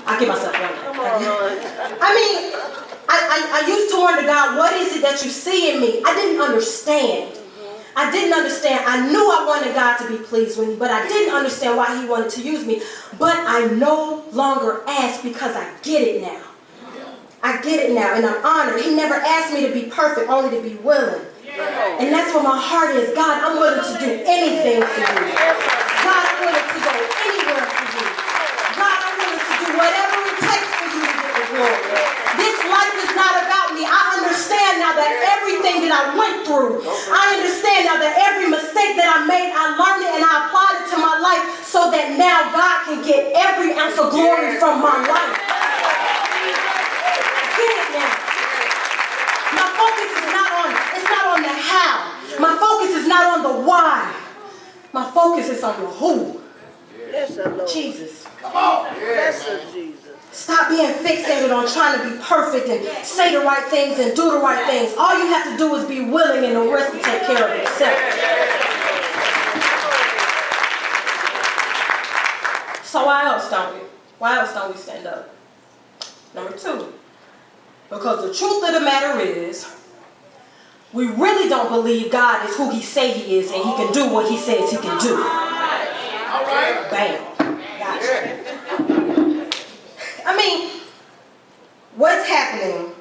I give myself one. Come on, Lord. I mean, I used to wonder, God, what is it that you see in me? I didn't understand. I didn't understand. I knew I wanted God to be pleased with me, but I didn't understand why he wanted to use me. But I no longer ask because I get it now. I get it now, and I'm honored. He never asked me to be perfect, only to be willing. And that's where my heart is. God, I'm willing to do anything for you. God, I'm willing to go anywhere for you. God, I'm willing to do whatever it takes for you to get the glory. This life is not about me. I understand now that everything that I went through, I understand now that every mistake that I made, I learned it and I applied it to my life so that now God can get every ounce of glory from my life. I get it now. My focus is not on the how. My focus is not on the why. My focus is on the who. Yes, Lord. Jesus. Come on. Yes, Jesus. Stop being fixated on trying to be perfect and say the right things and do the right things. All you have to do is be willing and the rest will take care of itself. So why else don't we? Why else don't we stand up? Number 2. Because the truth of the matter is, we really don't believe God is who he say he is and he can do what he says he can do. All right. Bam. Gotcha. I mean, what's happening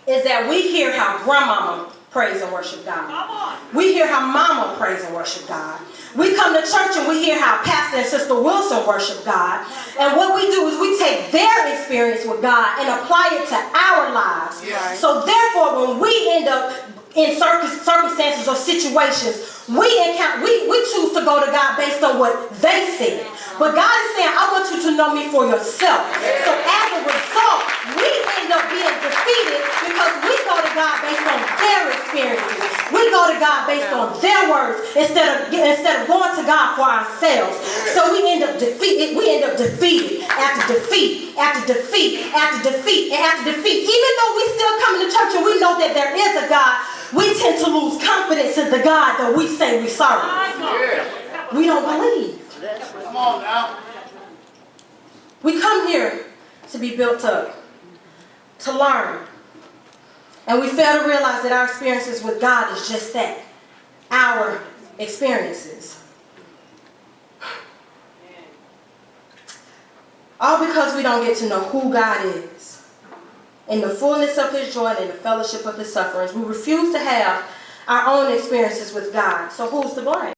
is that we hear how grandmama praise and worship God. We hear how mama praise and worship God. We come to church and we hear how Pastor and Sister Wilson worship God. And what we do is we take their experience with God and apply it to our lives. Yes. So therefore, when we end up in circumstances or situations, we choose to go to God based on what they said. But God is saying, I want you to know me for yourself. So as a result, we end up being defeated because we go to God based on their experiences. We go to God based on their words instead of going to God for ourselves. So we end up defeated. We end up defeated after defeat, after defeat, after defeat, and after defeat. Even though we still come to church and we know that there is a God, we tend to lose confidence in the God that we say we serve. We don't believe. Come on now. We come here to be built up, to learn. And we fail to realize that our experiences with God is just that, our experiences. All because we don't get to know who God is. In the fullness of his joy and in the fellowship of his sufferings, we refuse to have our own experiences with God. So who's to blame?